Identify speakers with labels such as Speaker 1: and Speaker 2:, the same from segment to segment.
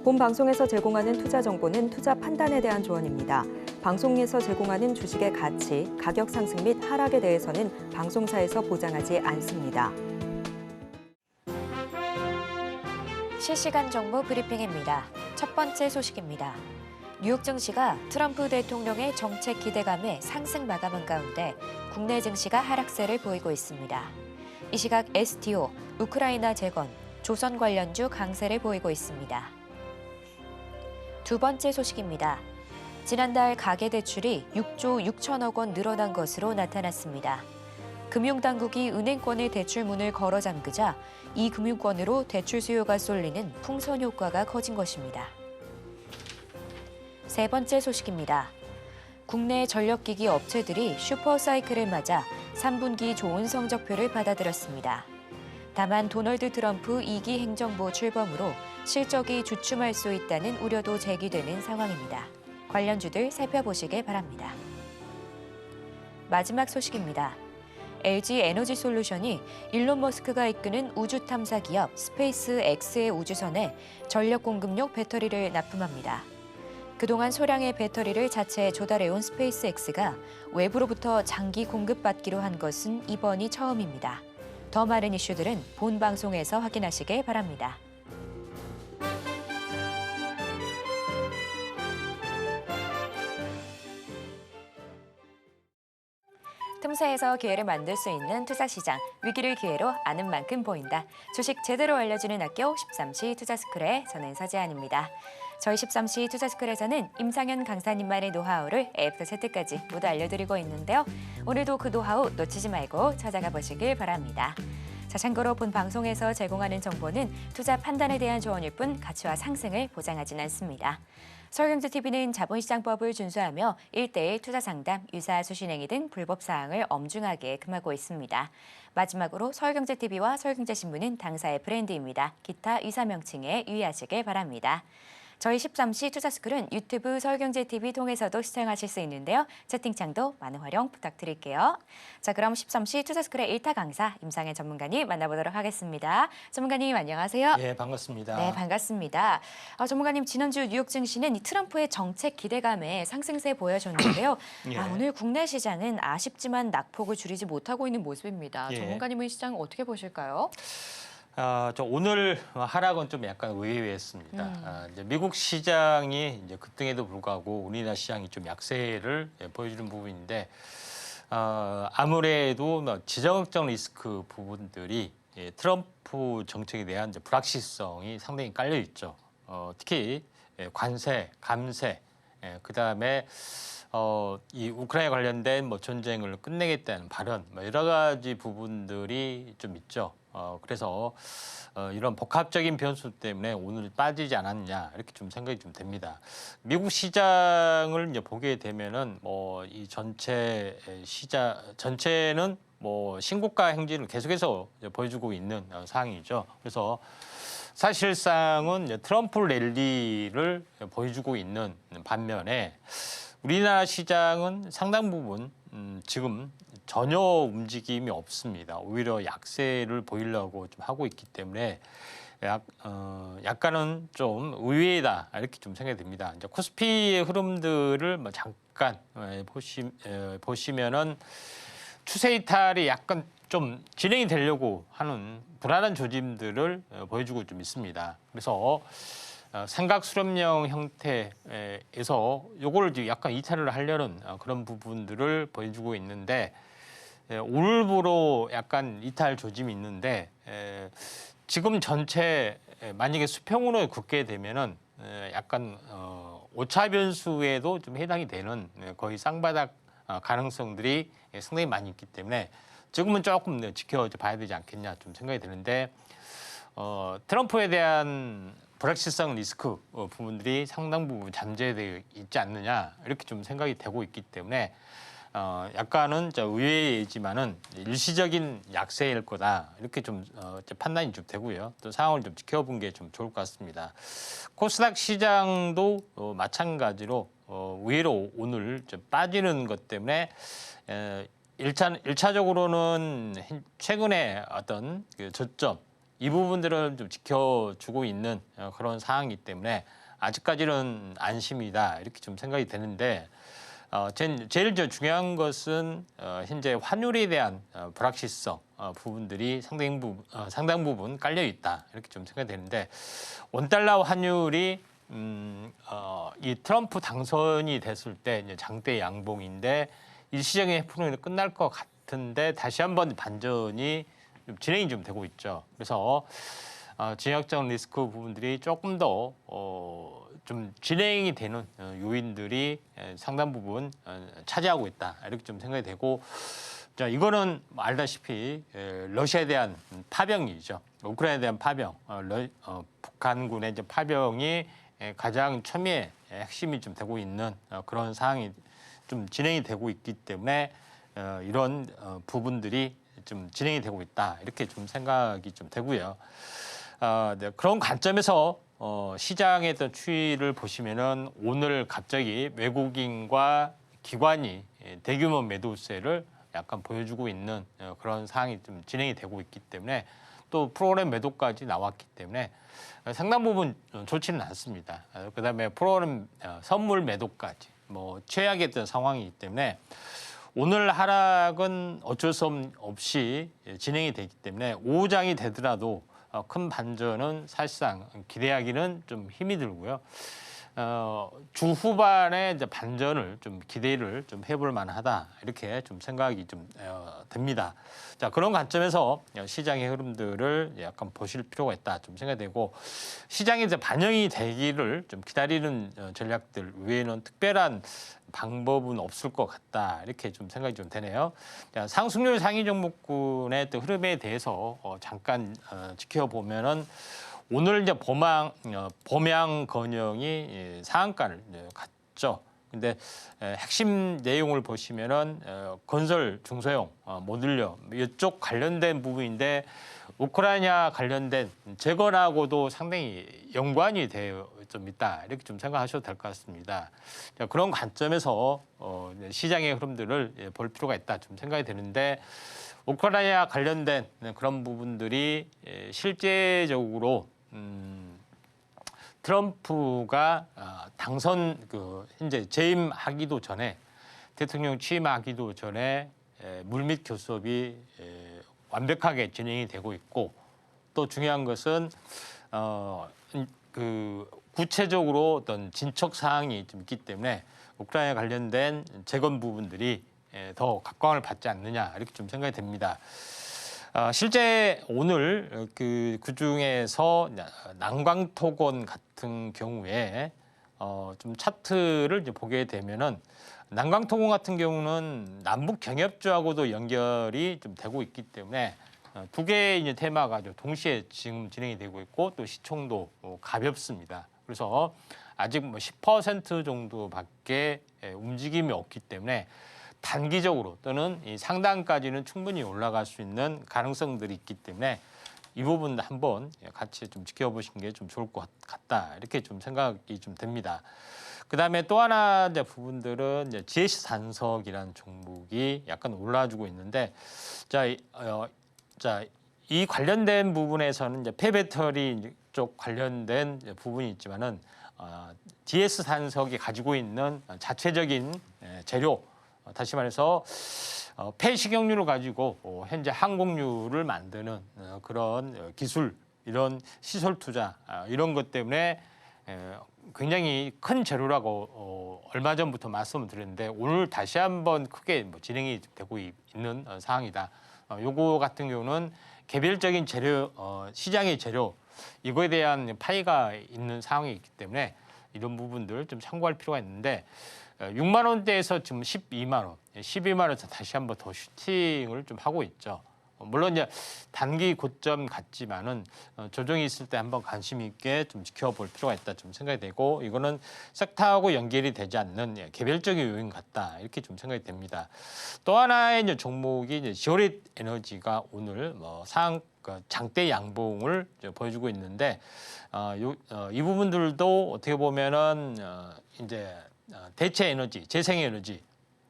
Speaker 1: 본 방송에서 제공하는 투자 정보는 투자 판단에 대한 조언입니다. 방송에서 제공하는 주식의 가치, 가격 상승 및 하락에 대해서는 방송사에서 보장하지 않습니다.
Speaker 2: 실시간 정보 브리핑입니다. 첫 번째 소식입니다. 뉴욕 증시가 트럼프 대통령의 정책 기대감에 상승 마감한 가운데 국내 증시가 하락세를 보이고 있습니다. 이 시각 STO, 우크라이나 재건, 조선 관련주 강세를 보이고 있습니다. 두 번째 소식입니다. 지난달 가계대출이 6조 6천억 원 늘어난 것으로 나타났습니다. 금융당국이 은행권의 대출문을 걸어 잠그자 이 금융권으로 대출 수요가 쏠리는 풍선 효과가 커진 것입니다. 세 번째 소식입니다. 국내 전력기기 업체들이 슈퍼사이클을 맞아 3분기 좋은 성적표를 받아들였습니다. 다만 도널드 트럼프 2기 행정부 출범으로 실적이 주춤할 수 있다는 우려도 제기되는 상황입니다. 관련주들 살펴보시길 바랍니다. 마지막 소식입니다. LG 에너지 솔루션이 일론 머스크가 이끄는 우주 탐사 기업 스페이스 X의 우주선에 전력 공급용 배터리를 납품합니다. 그동안 소량의 배터리를 자체에 조달해온 스페이스 X가 외부로부터 장기 공급받기로 한 것은 이번이 처음입니다. 더 많은 이슈들은 본 방송에서 확인하시길 바랍니다. 틈새에서 기회를 만들 수 있는 투자시장, 위기를 기회로 아는 만큼 보인다. 주식 제대로 알려주는 학교 13시 투자스쿨의 저는 서지안입니다. 저희 13시 투자스쿨에서는 임상현 강사님만의 노하우를 A부터 Z까지 모두 알려드리고 있는데요. 오늘도 그 노하우 놓치지 말고 찾아가 보시길 바랍니다. 자, 참고로 본 방송에서 제공하는 정보는 투자 판단에 대한 조언일 뿐 가치와 상승을 보장하진 않습니다. 서울경제TV는 자본시장법을 준수하며 1:1 투자상담, 유사수신행위 등 불법 사항을 엄중하게 금하고 있습니다. 마지막으로 서울경제TV와 서울경제신문은 당사의 브랜드입니다. 기타 유사 명칭에 유의하시길 바랍니다. 저희 13시 투자스쿨은 유튜브 서울경제TV 통해서도 시청하실 수 있는데요. 채팅창도 많은 활용 부탁드릴게요. 자, 그럼 13시 투자스쿨의 1타 강사 임상현 전문가님 만나보도록 하겠습니다. 전문가님 안녕하세요.
Speaker 3: 네, 반갑습니다.
Speaker 2: 네, 반갑습니다. 전문가님, 지난주 뉴욕 증시는 이 트럼프의 정책 기대감에 상승세 보여줬는데요.
Speaker 3: 예.
Speaker 2: 오늘 국내 시장은 아쉽지만 낙폭을 줄이지 못하고 있는 모습입니다.
Speaker 3: 예.
Speaker 2: 전문가님은 시장 어떻게 보실까요?
Speaker 3: 저 오늘 하락은 좀 약간 의외였습니다. 이제 미국 시장이 이제 급등에도 불구하고 우리나라 시장이 좀 약세를 보여주는 부분인데 아무래도 지정학적 리스크 부분들이 트럼프 정책에 대한 이제 불확실성이 상당히 깔려 있죠. 특히 관세, 감세, 그다음에 이 우크라이나 관련된 전쟁을 끝내겠다는 발언, 여러 가지 부분들이 좀 있죠. 그래서 이런 복합적인 변수 때문에 오늘 빠지지 않았냐 이렇게 좀 생각이 좀 됩니다. 미국 시장을 이제 보게 되면은 이 전체 시장 전체는 신고가 행진을 계속해서 보여주고 있는 상황이죠. 그래서 사실상은 이제 트럼프 랠리를 보여주고 있는 반면에 우리나라 시장은 상당 부분 지금 전혀 움직임이 없습니다. 오히려 약세를 보이려고 좀 하고 있기 때문에 약간은 좀 의외다 이렇게 좀 생각이 듭니다. 이제 코스피의 흐름들을 잠깐 보시면은 추세 이탈이 약간 좀 진행이 되려고 하는 불안한 조짐들을 보여주고 좀 있습니다. 그래서 삼각 수렴형 형태에서 요거를 약간 이탈을 하려는 그런 부분들을 보여주고 있는데 오늘부로 약간 이탈 조짐이 있는데 지금 전체 만약에 수평으로 긋게 되면은 약간 오차 변수에도 좀 해당이 되는 거의 쌍바닥 가능성들이 상당히 많이 있기 때문에 지금은 조금 지켜봐야 되지 않겠냐 좀 생각이 드는데 트럼프에 대한 불확실성 리스크 부분들이 상당 부분 잠재되어 있지 않느냐 이렇게 좀 생각이 되고 있기 때문에 약간은 의외이지만은 일시적인 약세일 거다 이렇게 좀 판단이 좀 되고요. 또 상황을 좀 지켜본 게 좀 좋을 것 같습니다. 코스닥 시장도 마찬가지로 의외로 오늘 좀 빠지는 것 때문에 일차적으로는 최근에 어떤 그 저점 이 부분들은 좀 지켜주고 있는 그런 상황이기 때문에 아직까지는 안심이다 이렇게 좀 생각이 되는데 제일 중요한 것은 현재 환율에 대한 불확실성 부분들이 상당 부분 깔려 있다 이렇게 좀 생각이 되는데 원달러 환율이 이 트럼프 당선이 됐을 때 이제 장대 양봉인데 일시적인 해프닝이 끝날 것 같은데 다시 한번 반전이 진행이 좀 되고 있죠. 그래서 진영적 리스크 부분들이 조금 더 좀 진행이 되는 요인들이 상당 부분 차지하고 있다 이렇게 좀 생각이 되고 자 이거는 알다시피 러시아에 대한 파병이죠. 우크라이나에 대한 파병, 북한군의 이제 파병이 가장 첨예의 핵심이 좀 되고 있는 그런 상황이 좀 진행이 되고 있기 때문에 이런 부분들이 좀 진행이 되고 있다 이렇게 좀 생각이 좀 되고요. 네, 그런 관점에서 시장의 어떤 추이를 보시면은 오늘 갑자기 외국인과 기관이 대규모 매도세를 약간 보여주고 있는 그런 상황이 좀 진행이 되고 있기 때문에 또 프로그램 매도까지 나왔기 때문에 상당 부분 좋지는 않습니다. 그다음에 프로그램 선물 매도까지 뭐 최악의 어떤 상황이기 때문에 오늘 하락은 어쩔 수 없이 진행이 되기 때문에 오후장이 되더라도 큰 반전은 사실상 기대하기는 좀 힘이 들고요. 주 후반에 이제 반전을 좀 기대를 좀 해볼 만하다 이렇게 좀 생각이 좀 됩니다. 자 그런 관점에서 시장의 흐름들을 약간 보실 필요가 있다 좀 생각되고 시장에 이제 반영이 되기를 좀 기다리는 전략들 외에는 특별한 방법은 없을 것 같다 이렇게 좀 생각이 좀 되네요. 자, 상승률 상위 종목군의 또 흐름에 대해서 잠깐 지켜보면은. 오늘 이제 범양건영이 상한가를 갔죠. 근데 핵심 내용을 보시면은 건설 중소형 모듈러 이쪽 관련된 부분인데 우크라이나 관련된 재건하고도 상당히 연관이 되어 좀 있다 이렇게 좀 생각하셔도 될 것 같습니다. 자, 그런 관점에서 시장의 흐름들을 볼 필요가 있다 좀 생각이 되는데 우크라이나 관련된 그런 부분들이 실제적으로 트럼프가 당선 현재 재임하기도 전에 대통령 취임하기도 전에 물밑 교섭이 완벽하게 진행이 되고 있고 또 중요한 것은 구체적으로 어떤 진척 사항이 좀 있기 때문에 우크라이나 관련된 재건 부분들이 더 각광을 받지 않느냐 이렇게 좀 생각이 됩니다. 실제 오늘 그 중에서 난광토건 같은 경우에 좀 차트를 이제 보게 되면은 난광토건 같은 경우는 남북 경협주하고도 연결이 좀 되고 있기 때문에 두 개의 이제 테마가 동시에 지금 진행이 되고 있고 또 시총도 가볍습니다. 그래서 아직 뭐 10% 정도밖에 움직임이 없기 때문에 단기적으로 또는 이 상단까지는 충분히 올라갈 수 있는 가능성들이 있기 때문에 이 부분 한번 같이 좀 지켜보시는 게 좀 좋을 것 같다 이렇게 좀 생각이 좀 됩니다. 그다음에 또 하나 이제 부분들은 이제 GS 산석이라는 종목이 약간 올라주고 있는데 이 관련된 부분에서는 이제 폐배터리 쪽 관련된 부분이 있지만은 GS 산석이 가지고 있는 자체적인 재료 다시 말해서 폐식용유를 가지고 현재 항공유를 만드는 그런 기술, 이런 시설 투자 이런 것 때문에 굉장히 큰 재료라고 얼마 전부터 말씀을 드렸는데 오늘 다시 한번 크게 진행이 되고 있는 상황이다. 요거 같은 경우는 개별적인 재료, 시장의 재료 이거에 대한 파이가 있는 상황이 있기 때문에 이런 부분들 좀 참고할 필요가 있는데 6만 원대에서 지금 12만 원, 12만 원에서 다시 한번 더 슈팅을 좀 하고 있죠. 물론 이제 단기 고점 같지만은 조정이 있을 때 한번 관심 있게 좀 지켜볼 필요가 있다 좀 생각이 되고 이거는 섹터하고 연결이 되지 않는 개별적인 요인 같다 이렇게 좀 생각이 됩니다. 또 하나의 이제 종목이 이제 지오릿 에너지가 오늘 장대 양봉을 보여주고 있는데 이 부분들도 어떻게 보면은 이제 대체 에너지, 재생 에너지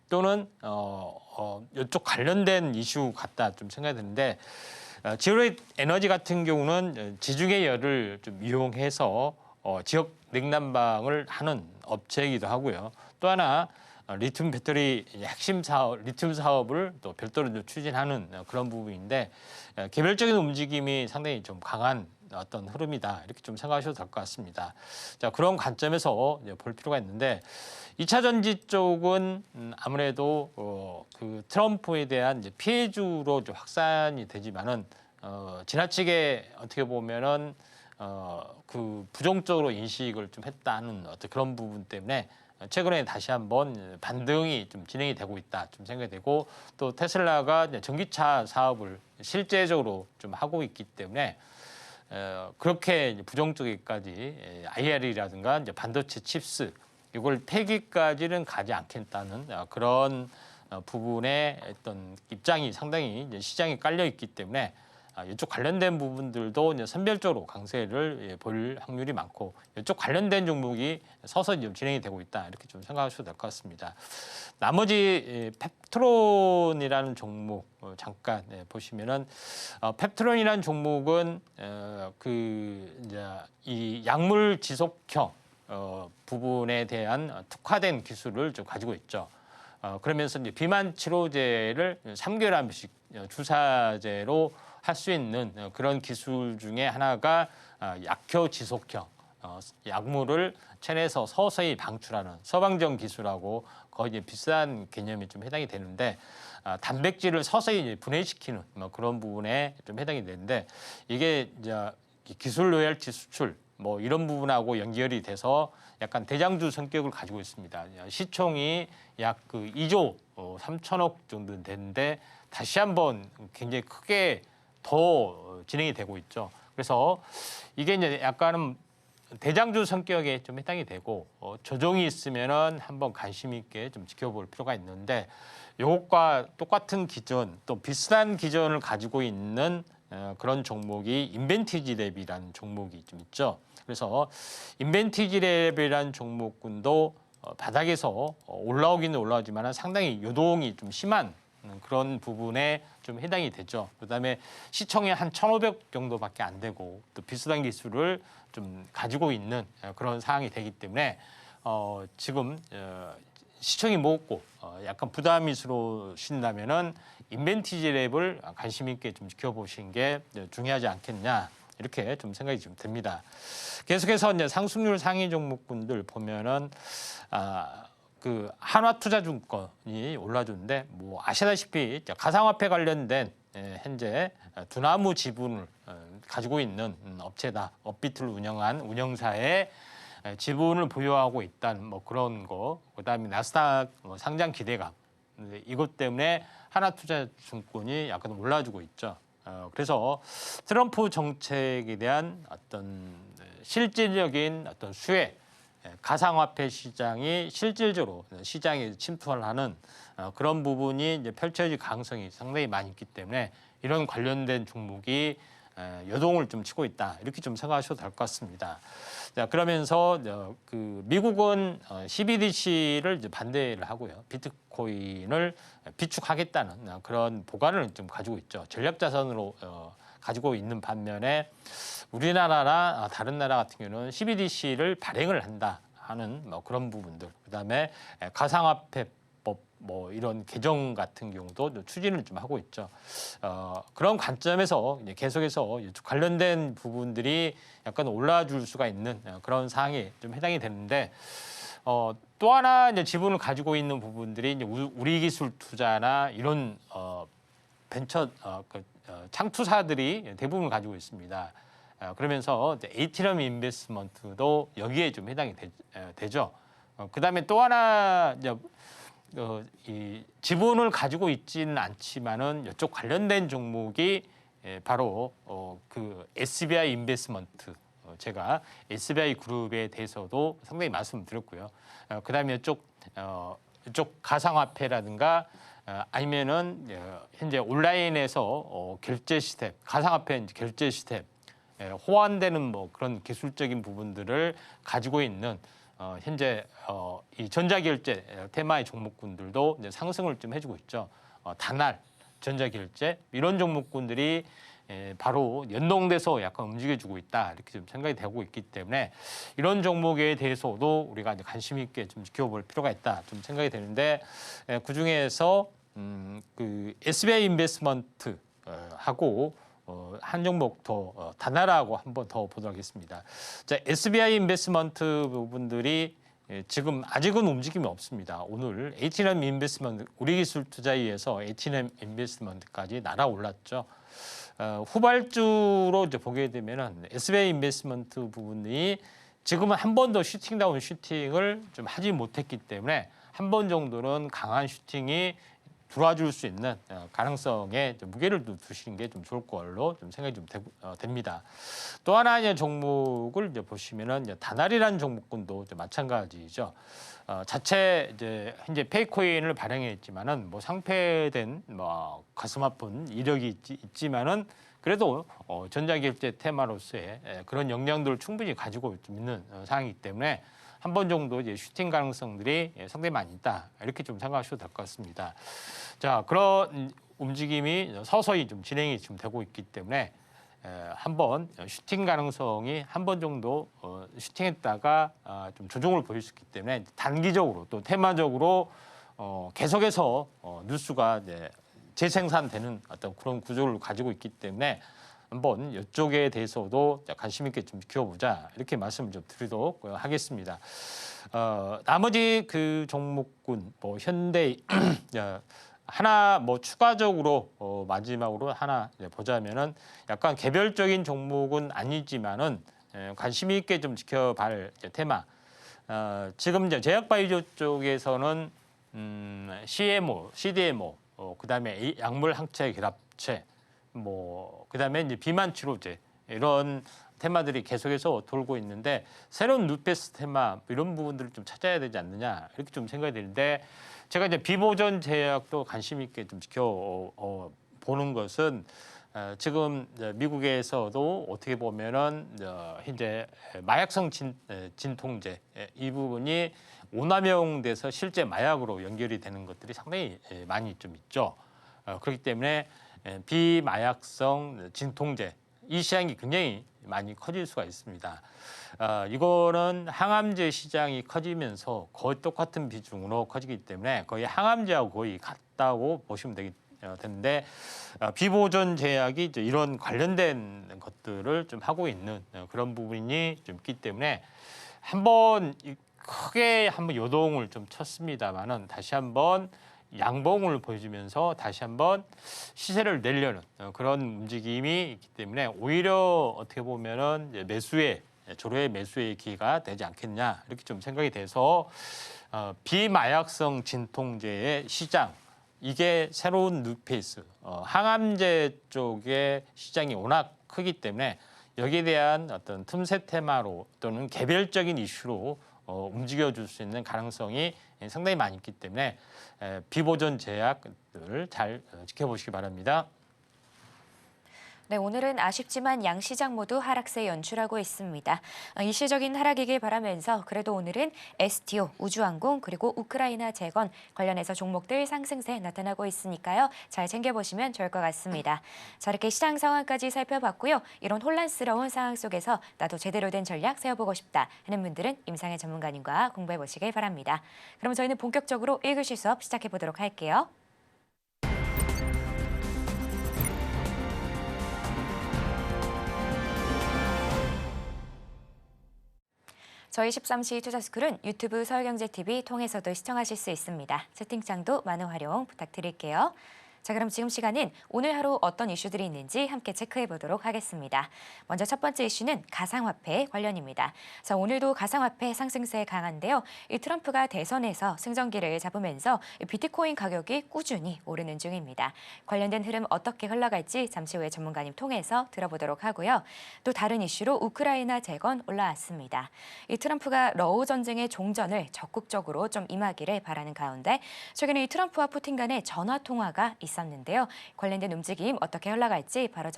Speaker 3: 또는 이쪽 관련된 이슈 같다 좀 생각이 드는데 제로 에너지 같은 경우는 지중해 열을 좀 이용해서 지역 냉난방을 하는 업체이기도 하고요. 또 하나 리튬 배터리 핵심 사업, 리튬 사업을 또 별도로 추진하는 그런 부분인데 개별적인 움직임이 상당히 좀 강한 어떤 흐름이다 이렇게 좀 생각하셔도 될 것 같습니다. 자, 그런 관점에서 볼 필요가 있는데 2차 전지 쪽은 아무래도 그 트럼프에 대한 이제 피해주로 좀 확산이 되지만은 지나치게 어떻게 보면은 그 부정적으로 인식을 좀 했다는 어떤 그런 부분 때문에 최근에 다시 한번 반등이 좀 진행이 되고 있다 좀 생각이 되고 또 테슬라가 전기차 사업을 실제적으로 좀 하고 있기 때문에 그렇게 이제 부정적이까지 IR이라든가 이제 반도체 칩스 이걸 폐기까지는 가지 않겠다는 그런 부분의 어떤 입장이 상당히 이제 시장에 깔려 있기 때문에 이쪽 관련된 부분들도 이제 선별적으로 강세를 볼 확률이 많고 이쪽 관련된 종목이 서서히 좀 진행이 되고 있다 이렇게 좀 생각하셔도 될 것 같습니다. 나머지 펩트론이라는 종목 잠깐 보시면은 펩트론이라는 종목은 그 이제 이 약물 지속형 부분에 대한 특화된 기술을 좀 가지고 있죠. 그러면서 이제 비만 치료제를 3개월 한 번씩 주사제로 할 수 있는 그런 기술 중에 하나가 약효 지속형 약물을 체내에서 서서히 방출하는 서방정 기술하고 거의 이제 비슷한 개념이 좀 해당이 되는데 단백질을 서서히 분해시키는 뭐 그런 부분에 좀 해당이 되는데 이게 이제 기술 로열티 수출 뭐 이런 부분하고 연결이 돼서 약간 대장주 성격을 가지고 있습니다. 시총이 약 그 2조 3천억 정도 되는데 다시 한번 굉장히 크게 더 진행이 되고 있죠. 그래서 이게 이제 약간은 대장주 성격에 좀 해당이 되고 조정이 있으면은 한번 관심 있게 좀 지켜볼 필요가 있는데 이것과 똑같은 기전 또 비슷한 기전을 가지고 있는 그런 종목이 인벤티지랩이라는 종목이 좀 있죠. 그래서 인벤티지랩이라는 종목군도 바닥에서 올라오기는 올라오지만 상당히 요동이 좀 심한 그런 부분에 좀 해당이 되죠. 그다음에 시총이 한 1,500 정도밖에 안 되고 또 비슷한 기술을 좀 가지고 있는 그런 상황이 되기 때문에 지금 시총이 무겁고 약간 부담스러우신다면은 인벤티지랩을 관심 있게 좀 지켜보신 게 중요하지 않겠냐 이렇게 좀 생각이 좀 듭니다. 계속해서 이제 상승률 상위 종목군들 보면은 그 한화투자증권이 올라주는데 뭐 아시다시피 가상화폐 관련된 현재 두나무 지분을 가지고 있는 업체다. 업비트를 운영한 운영사의 지분을 보유하고 있다는 뭐 그런 거. 그다음에 나스닥 상장 기대감. 이것 때문에 한화투자증권이 약간 올라주고 있죠. 그래서 트럼프 정책에 대한 어떤 실질적인 어떤 수혜 가상화폐 시장이 실질적으로 시장에 침투를 하는 그런 부분이 이제 펼쳐질 가능성이 상당히 많이 있기 때문에 이런 관련된 종목이 여동을 좀 치고 있다 이렇게 좀 생각하셔도 될 것 같습니다. 자, 그러면서 그 미국은 CBDC를 이제 반대를 하고요, 비트코인을 비축하겠다는 그런 보관을 좀 가지고 있죠. 전략자산으로 가지고 있는 반면에 우리나라나 다른 나라 같은 경우는 CBDC를 발행을 한다 하는 뭐 그런 부분들, 그다음에 가상화폐법 뭐 이런 개정 같은 경우도 추진을 좀 하고 있죠. 그런 관점에서 이제 계속해서 관련된 부분들이 약간 올라줄 수가 있는 그런 사항이 좀 해당이 되는데 또 하나 이제 지분을 가지고 있는 부분들이 이제 우리 기술 투자나 이런 벤처 창투사들이 대부분 가지고 있습니다. 그러면서 에이티럼 인베스트먼트도 여기에 좀 해당이 되죠. 그다음에 또 하나 이제 이 지분을 가지고 있지는 않지만은 이쪽 관련된 종목이 바로 그 SBI 인베스트먼트. 제가 SBI 그룹에 대해서도 상당히 말씀드렸고요. 그다음에 이쪽 가상화폐라든가 아니면은 현재 온라인에서 결제 시스템, 가상화폐 결제 시스템 호환되는 뭐 그런 기술적인 부분들을 가지고 있는 현재 이 전자결제 테마의 종목군들도 이제 상승을 좀 해주고 있죠. 다날, 전자결제 이런 종목군들이 바로 연동돼서 약간 움직여주고 있다 이렇게 좀 생각이 되고 있기 때문에 이런 종목에 대해서도 우리가 이제 관심 있게 좀 지켜볼 필요가 있다 좀 생각이 되는데 그 중에서 그 SBI 인베스트먼트 하고 한 종목 더 다나라하고 한번 더 보도록 하겠습니다. 자, SBI 인베스트먼트 부분들이 지금 아직은 움직임이 없습니다. 오늘 H&M 인베스트먼트 우리기술투자위에서 H&M 인베스트먼트까지 날아올랐죠. 후발주로 이제 보게 되면은 SBI 인베스트먼트 부분이 지금은 한 번도 슈팅다운 슈팅을 좀 하지 못했기 때문에 한 번 정도는 강한 슈팅이 들어와줄 수 있는 가능성에 무게를 두시는 게 좀 좋을 걸로 좀 생각이 좀 됩니다. 또 하나의 종목을 이제 보시면은 이제 다날이라는 종목군도 이제 마찬가지죠. 자체 이제 현재 페이코인을 발행했지만은 뭐 상폐된 뭐 가슴 아픈 이력이 있지만은 그래도 전자결제 테마로서의 그런 역량들을 충분히 가지고 좀 있는 상황이기 때문에 한 번 정도 이제 슈팅 가능성들이 상당히 많이 있다 이렇게 좀 생각하셔도 될 것 같습니다. 자, 그런 움직임이 서서히 좀 진행이 지금 되고 있기 때문에 한번 슈팅 가능성이 한 번 정도 슈팅했다가 좀 조정을 보일 수 있기 때문에 단기적으로 또 테마적으로 계속해서 뉴스가 이제 재생산되는 어떤 그런 구조를 가지고 있기 때문에 한번 이쪽에 대해서도 관심 있게 좀 지켜보자 이렇게 말씀을 좀 드리도록 하겠습니다. 나머지 그 종목군 뭐 현대 하나 뭐 추가적으로 마지막으로 하나 보자면은 약간 개별적인 종목은 아니지만은 관심 있게 좀 지켜볼 테마. 지금 이제 제약바이오 쪽에서는 CMO, CDMO, 그다음에 약물 항체 결합체, 뭐 그다음에 이제 비만 치료제 이런 테마들이 계속해서 돌고 있는데 새로운 뉴페스 테마 이런 부분들을 좀 찾아야 되지 않느냐 이렇게 좀 생각이 드는데 제가 이제 비보전 제약도 관심 있게 좀 보는 것은 지금 미국에서도 어떻게 보면은 현재 마약성 진통제 이 부분이 오남용돼서 실제 마약으로 연결이 되는 것들이 상당히 많이 좀 있죠. 그렇기 때문에 비마약성 진통제 이 시장이 굉장히 많이 커질 수가 있습니다. 이거는 항암제 시장이 커지면서 거의 똑같은 비중으로 커지기 때문에 거의 항암제하고 거의 같다고 보시면 되는데 비보존 제약이 이런 관련된 것들을 좀 하고 있는 그런 부분이 좀 있기 때문에 한번 크게 한번 요동을 좀 쳤습니다만은 다시 한번 양봉을 보여주면서 다시 한번 시세를 내려는 그런 움직임이 있기 때문에 오히려 어떻게 보면은 조로의 매수의 기회가 되지 않겠냐 이렇게 좀 생각이 돼서 비마약성 진통제의 시장 이게 새로운 뉴페이스 항암제 쪽의 시장이 워낙 크기 때문에 여기에 대한 어떤 틈새 테마로 또는 개별적인 이슈로 움직여줄 수 있는 가능성이 상당히 많이 있기 때문에 비보존 제약을 잘 지켜보시기 바랍니다.
Speaker 2: 네, 오늘은 아쉽지만 양 시장 모두 하락세 연출하고 있습니다. 일시적인 하락이길 바라면서 그래도 오늘은 STO, 우주항공 그리고 우크라이나 재건 관련해서 종목들 상승세 나타나고 있으니까요. 잘 챙겨보시면 좋을 것 같습니다. 자, 이렇게 시장 상황까지 살펴봤고요. 이런 혼란스러운 상황 속에서 나도 제대로 된 전략 세워보고 싶다 하는 분들은 임상의 전문가님과 공부해보시길 바랍니다. 그럼 저희는 본격적으로 1교시 수업 시작해보도록 할게요. 저희 13시 투자스쿨은 유튜브 서울경제TV 통해서도 시청하실 수 있습니다. 채팅창도 많은 활용 부탁드릴게요. 자, 그럼 지금 시간은 오늘 하루 어떤 이슈들이 있는지 함께 체크해 보도록 하겠습니다. 먼저 첫 번째 이슈는 가상화폐 관련입니다. 자, 오늘도 가상화폐 상승세 강한데요. 이 트럼프가 대선에서 승전기를 잡으면서 비트코인 가격이 꾸준히 오르는 중입니다. 관련된 흐름 어떻게 흘러갈지 잠시 후에 전문가님 통해서 들어보도록 하고요. 또 다른 이슈로 우크라이나 재건 올라왔습니다. 이 트럼프가 러우 전쟁의 종전을 적극적으로 좀 임하기를 바라는 가운데 최근에 이 트럼프와 푸틴 간의 전화 통화가 있습니다. 있었는데요. 관련된 움직임 어떻게 흘러갈지 바로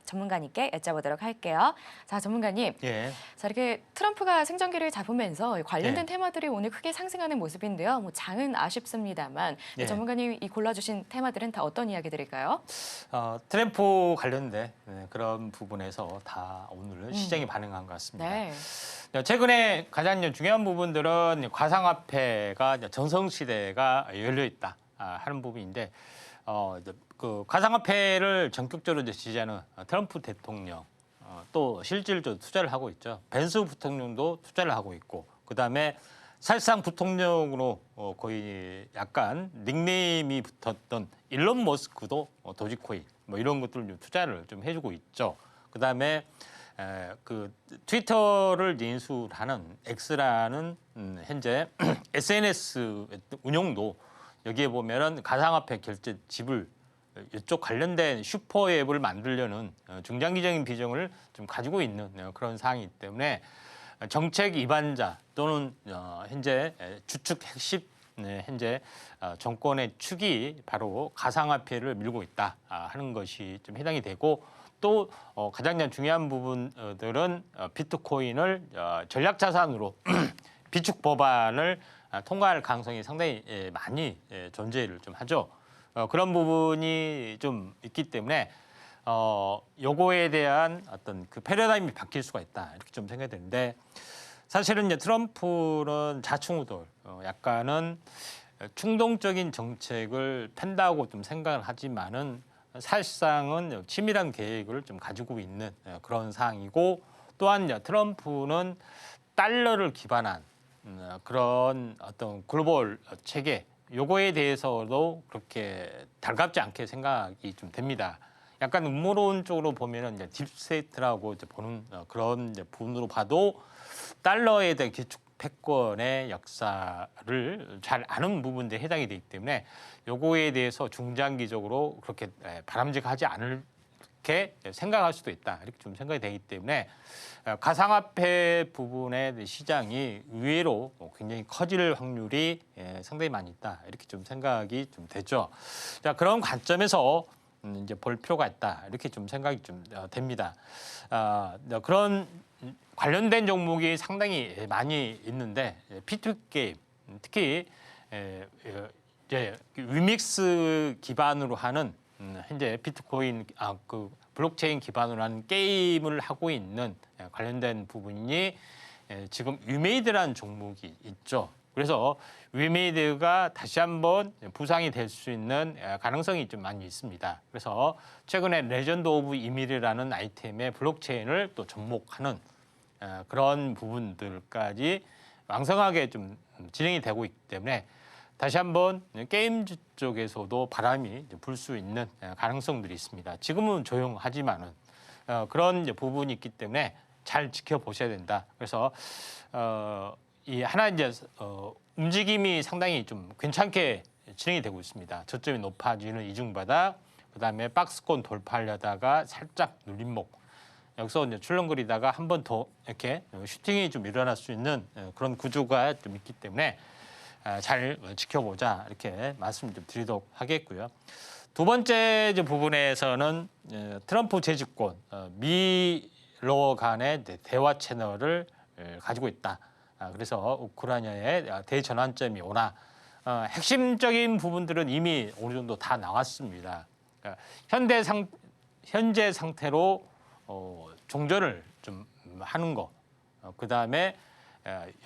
Speaker 2: 전문가님께 여쭤보도록 할게요. 자, 전문가님.
Speaker 3: 예.
Speaker 2: 자, 이렇게 트럼프가 생존기를 잡으면서 관련된
Speaker 3: 네.
Speaker 2: 테마들이 오늘 크게 상승하는 모습인데요. 뭐 장은 아쉽습니다만
Speaker 3: 네.
Speaker 2: 전문가님이 골라주신 테마들은 다 어떤 이야기들일까요?
Speaker 3: 트램프 관련된 그런 부분에서 다 오늘 시장이 반응한 것 같습니다.
Speaker 2: 네.
Speaker 3: 최근에 가장 중요한 부분들은 가상화폐가 전성시대가 열려 있다 하는 부분인데 그 가상화폐를 전격적으로 지지하는 트럼프 대통령 또 실질적으로 투자를 하고 있죠. 벤스 부통령도 투자를 하고 있고 그다음에 사실상 부통령으로 거의 약간 닉네임이 붙었던 일론 머스크도 도지코인 뭐 이런 것들을 좀 투자를 좀 해주고 있죠. 그다음에 그 트위터를 인수하는 X라는 현재 SNS 운용도 여기에 보면은 가상화폐 결제 지불 이쪽 관련된 슈퍼앱을 만들려는 중장기적인 비전을 좀 가지고 있는 그런 상황이기 때문에 정책 위반자 또는 현재 주축 핵심 현재 정권의 축이 바로 가상화폐를 밀고 있다 하는 것이 좀 해당이 되고 또 가장 중요한 부분들은 비트코인을 전략자산으로 비축 법안을 통과할 가능성이 상당히 많이 존재를 좀 하죠. 그런 부분이 좀 있기 때문에 요거에 대한 어떤 그 패러다임이 바뀔 수가 있다 이렇게 좀 생각이 되는데 사실은 이제 트럼프는 좌충우돌 약간은 충동적인 정책을 편다고 좀 생각을 하지만은 사실상은 치밀한 계획을 좀 가지고 있는 그런 상황이고 또한 트럼프는 달러를 기반한 그런 어떤 글로벌 체계 요거에 대해서도 그렇게 달갑지 않게 생각이 좀 됩니다. 약간 음모론 쪽으로 보면은 이제 딥스테이트라고 이제 보는 그런 이제 부분으로 봐도 달러에 대한 기축 패권의 역사를 잘 아는 부분들에 해당이 되기 때문에 요거에 대해서 중장기적으로 그렇게 바람직하지 않게 생각할 수도 있다 이렇게 좀 생각이 되기 때문에 가상화폐 부분의 시장이 의외로 굉장히 커질 확률이 상당히 많이 있다 이렇게 좀 생각이 좀 되죠. 자 그런 관점에서 이제 볼 필요가 있다 이렇게 좀 생각이 좀 됩니다. 그런 관련된 종목이 상당히 많이 있는데 P2 게임 특히 이제 위믹스 기반으로 하는 현재 비트코인 그 블록체인 기반으로 하는 게임을 하고 있는 관련된 부분이 지금 위메이드라는 종목이 있죠. 그래서 위메이드가 다시 한번 부상이 될 수 있는 가능성이 좀 많이 있습니다. 그래서 최근에 레전드 오브 이밀이라는 아이템의 블록체인을 또 접목하는 그런 부분들까지 왕성하게 좀 진행이 되고 있기 때문에 다시 한번 게임 쪽에서도 바람이 불 수 있는 가능성들이 있습니다. 지금은 조용하지만은 그런 이제 부분이 있기 때문에 잘 지켜보셔야 된다. 그래서 이 하나 이제 움직임이 상당히 좀 괜찮게 진행이 되고 있습니다. 저점이 높아지는 이중바닥, 그다음에 박스권 돌파하려다가 살짝 눌림목. 여기서 이제 출렁거리다가 한 번 더 이렇게 슈팅이 좀 일어날 수 있는 그런 구조가 좀 있기 때문에 잘 지켜보자 이렇게 말씀 좀 드리도록 하겠고요. 두 번째 부분에서는 트럼프 재집권 미러 간의 대화 채널을 가지고 있다. 그래서 우크라이나의 대전환점이 오나 핵심적인 부분들은 이미 어느 정도 다 나왔습니다. 현재 상태로 종전을 좀 하는 거, 그 다음에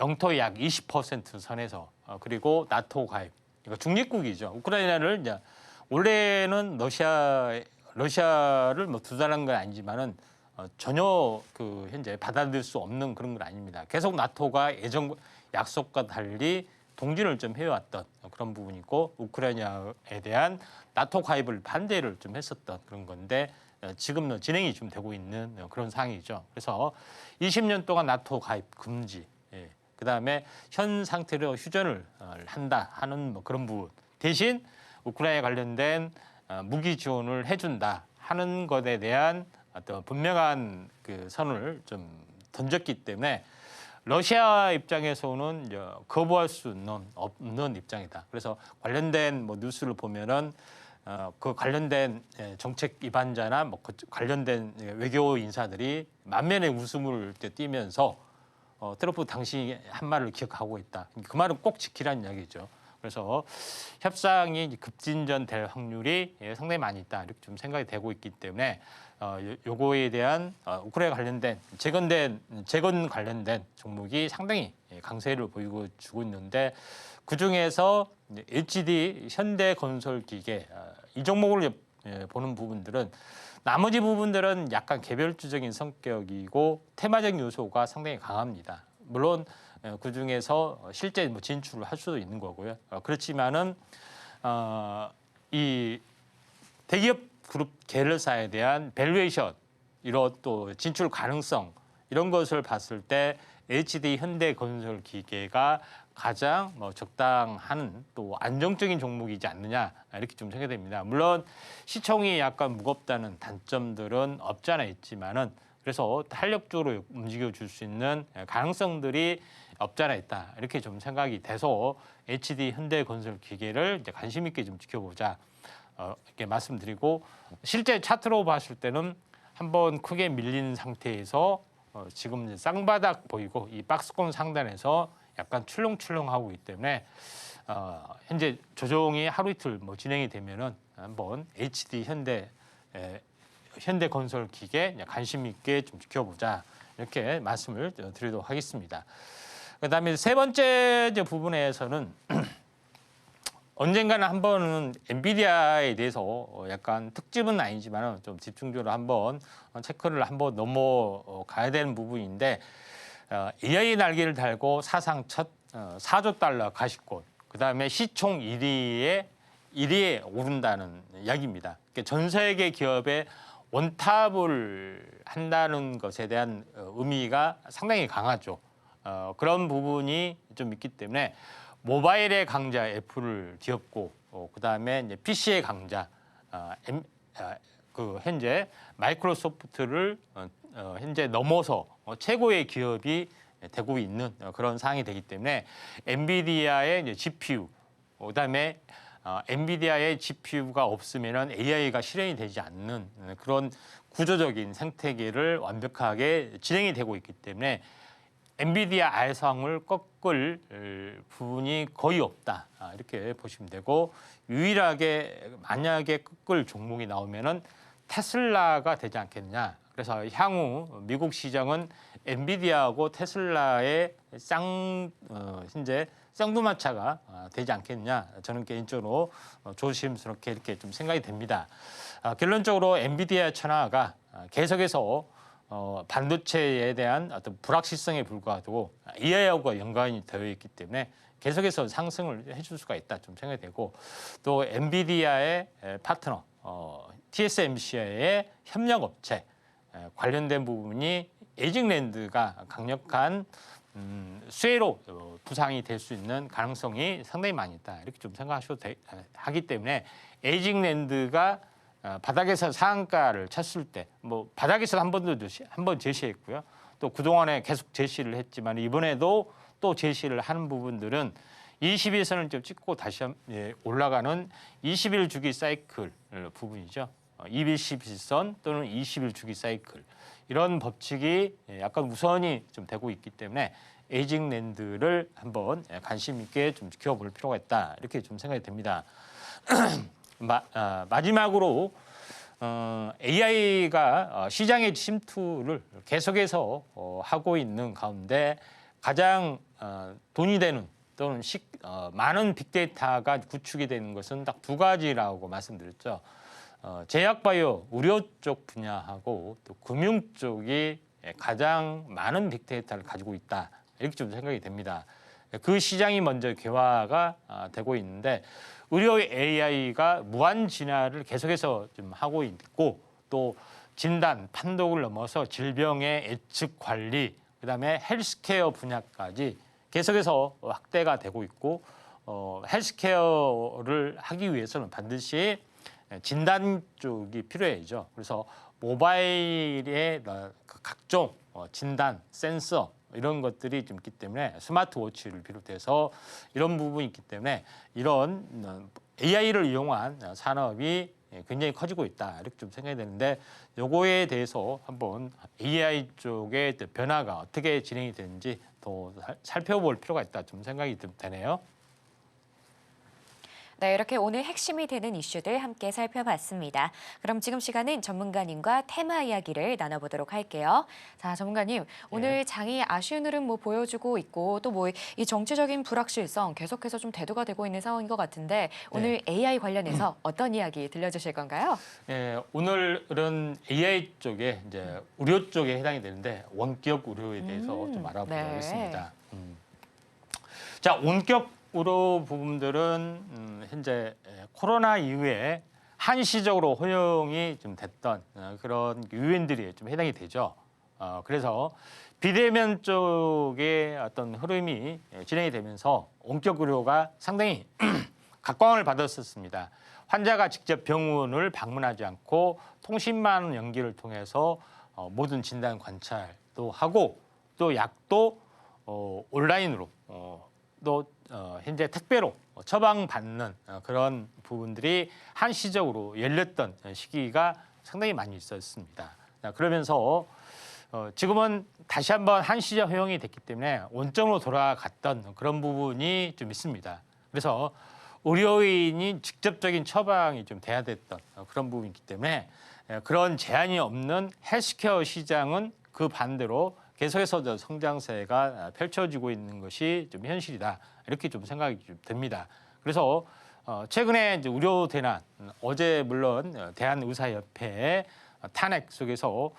Speaker 3: 영토 약 20% 선에서 그리고 나토 가입, 그러니까 중립국이죠. 우크라이나를 이제 원래는 러시아를 뭐 두달한 건 아니지만은 전혀 그 현재 받아들일 수 없는 그런 건 아닙니다. 계속 나토가 예전 약속과 달리 동진을 좀 해왔던 그런 부분이고 우크라이나에 대한 나토 가입을 반대를 좀 했었던 그런 건데 지금 진행이 좀 되고 있는 그런 상황이죠. 그래서 20년 동안 나토 가입 금지, 그다음에 현 상태로 휴전을 한다 하는 뭐 그런 부분 대신 우크라이나 관련된 무기 지원을 해준다 하는 것에 대한 어떤 분명한 그 선을 좀 던졌기 때문에 러시아 입장에서는 이제 거부할 수 없는 입장이다. 그래서 관련된 뭐 뉴스를 보면은 그 관련된 정책 위반자나 뭐 관련된 외교 인사들이 만면의 웃음을 띠면서 트럼프 당신이 한 말을 기억하고 있다. 그 말은 꼭 지키라는 이야기죠. 그래서 협상이 급진전될 확률이 상당히 많이 있다. 이렇게 좀 생각이 되고 있기 때문에 요거에 대한 우크라이나 관련된 재건 관련된 종목이 상당히 강세를 보이고 주고 있는데 그중에서 HD 현대건설기계 이 종목을 보는 부분들은 나머지 부분들은 약간 개별주적인 성격이고 테마적 요소가 상당히 강합니다. 물론 그중에서 실제 뭐 진출을 할 수도 있는 거고요. 그렇지만은 이 대기업 그룹 계열사에 대한 밸류에이션 이런 또 진출 가능성 이런 것을 봤을 때 HD 현대건설기계가 가장 뭐 적당한 또 안정적인 종목이지 않느냐 이렇게 좀 생각됩니다. 물론 시총이 약간 무겁다는 단점들은 없지 않아 있지만은 그래서 탄력적으로 움직여 줄 수 있는 가능성들이 없지 않아 있다 이렇게 좀 생각이 돼서 HD 현대건설기계를 이제 관심 있게 좀 지켜보자 이렇게 말씀드리고 실제 차트로 봤을 때는 한번 크게 밀린 상태에서 지금 이제 쌍바닥 보이고 이 박스권 상단에서 약간 출렁출렁하고 있기 때문에 현재 조정이 하루 이틀 뭐 진행이 되면은 한번 HD 현대건설기계 관심 있게 좀 지켜보자 이렇게 말씀을 드리도록 하겠습니다. 그다음에 세 번째 부분에서는 언젠가는 한 번은 엔비디아에 대해서 약간 특집은 아니지만 좀 집중적으로 한번 체크를 한번 넘어가야 되는 부분인데 AI 날개를 달고 사상 첫 4조 달러 가시권 그다음에 시총 1위에 오른다는 이야기입니다. 그러니까 전 세계 기업의 원탑을 한다는 것에 대한 의미가 상당히 강하죠. 그런 부분이 좀 있기 때문에 모바일의 강자 애플을 뒤엎고 그다음에 이제 PC의 강자 그 현재 마이크로소프트를 현재 넘어서 최고의 기업이 되고 있는 그런 상황이 되기 때문에 엔비디아의 이제 GPU 그다음에 엔비디아의 GPU가 없으면은 AI가 실현이 되지 않는 그런 구조적인 생태계를 완벽하게 진행이 되고 있기 때문에 엔비디아 알상을 꺾을 부분이 거의 없다 이렇게 보시면 되고 유일하게 만약에 꺾을 종목이 나오면은 테슬라가 되지 않겠느냐. 그래서 향후 미국 시장은 엔비디아하고 테슬라의 현재 쌍두마차가 되지 않겠느냐. 저는 개인적으로 조심스럽게 이렇게 좀 생각이 됩니다. 결론적으로 엔비디아 천하가 계속해서 반도체에 대한 어떤 불확실성에 불과하고 AI하고 연관이 되어 있기 때문에 계속해서 상승을 해줄 수가 있다 좀 생각이 되고 또 엔비디아의 파트너 TSMC의 협력업체 관련된 부분이 에이징랜드가 강력한 수혜로 부상이 될 수 있는 가능성이 상당히 많이 있다 이렇게 좀 생각하셔도 하기 때문에 에이징랜드가 바닥에서 상한가를 쳤을 때 뭐 바닥에서 한 번 제시했고요. 또 그동안에 계속 제시를 했지만 이번에도 또 제시를 하는 부분들은 21선을 좀 찍고 다시 올라가는 20일 주기 사이클 부분이죠. 21선 또는 20일 주기 사이클 이런 법칙이 약간 우선이 좀 되고 있기 때문에 에이징랜드를 한번 관심 있게 좀 지켜볼 필요가 있다 이렇게 좀 생각이 됩니다. 마지막으로 AI가 시장의 침투를 계속해서 하고 있는 가운데 가장 돈이 되는 또는 많은 빅데이터가 구축이 되는 것은 딱 두 가지라고 말씀드렸죠. 제약바이오, 의료 쪽 분야하고 또 금융 쪽이 가장 많은 빅데이터를 가지고 있다. 이렇게 좀 생각이 됩니다. 그 시장이 먼저 개화가 되고 있는데 의료 AI가 무한 진화를 계속해서 좀 하고 있고 또 진단, 판독을 넘어서 질병의 예측 관리, 그다음에 헬스케어 분야까지 계속해서 확대가 되고 있고 헬스케어를 하기 위해서는 반드시 진단 쪽이 필요해죠. 그래서 모바일의 각종 진단, 센서 이런 것들이 좀 있기 때문에 스마트워치를 비롯해서 이런 부분이 있기 때문에 이런 AI를 이용한 산업이 굉장히 커지고 있다 이렇게 좀 생각이 되는데 요거에 대해서 한번 AI 쪽의 변화가 어떻게 진행이 되는지 더 살펴볼 필요가 있다 좀 생각이 좀 되네요.
Speaker 2: 네, 이렇게 오늘 핵심이 되는 이슈들 함께 살펴봤습니다. 그럼 지금 시간은 전문가님과 테마 이야기를 나눠보도록 할게요. 자, 전문가님, 오늘 장이 아쉬운 흐름 보여주고 있고 또 이 정치적인 불확실성 계속해서 좀 대두가 되고 있는 상황인 것 같은데 오늘 AI 관련해서 어떤 이야기 들려주실 건가요?
Speaker 3: 오늘은 AI 쪽에 이제 의료 쪽에 해당이 되는데 원격 의료에 대해서 좀 알아보겠습니다. 자, 원격 의료 부분들은 현재 코로나 이후에 한시적으로 허용이 좀 됐던 그런 유인들이 좀 해당이 되죠. 그래서 비대면 쪽의 어떤 흐름이 진행이 되면서 원격 의료가 상당히 각광을 받았었습니다. 환자가 직접 병원을 방문하지 않고 통신망 연결을 통해서 모든 진단 관찰도 하고 또 약도 온라인으로 또 현재 택배로 처방받는 그런 부분들이 한시적으로 열렸던 시기가 상당히 많이 있었습니다. 그러면서 지금은 다시 한번 한시적 허용이 됐기 때문에 원점으로 돌아갔던 그런 부분이 좀 있습니다. 그래서 의료인이 직접적인 처방이 좀 돼야 됐던 그런 부분이기 때문에 그런 제한이 없는 헬스케어 시장은 그 반대로 계속해서 성장세가 펼쳐지고 있는 것이 좀 현실이다 이렇게 좀 생각이 좀 듭니다. 그래서 최근에 이제 의료 대난 어제 물론 대한의사협회의 탄핵 속에서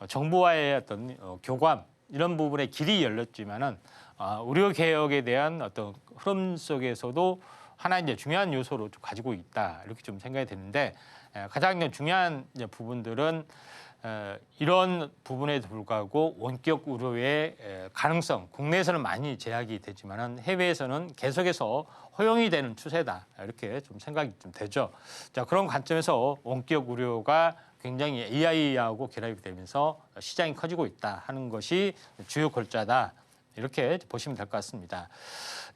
Speaker 3: 정부와의 어떤 교감 이런 부분에 길이 열렸지만은 의료 개혁에 대한 어떤 흐름 속에서도 하나 이제 중요한 요소로 좀 가지고 있다 이렇게 좀 생각이 되는데 가장 중요한 부분들은 이런 부분에도 불구하고 원격 의료의 가능성 국내에서는 많이 제약이 되지만은 해외에서는 계속해서 허용이 되는 추세다 이렇게 좀 생각이 좀 되죠. 자, 그런 관점에서 원격 의료가 굉장히 AI하고 결합이 되면서 시장이 커지고 있다 하는 것이 주요 골자다 이렇게 보시면 될 것 같습니다.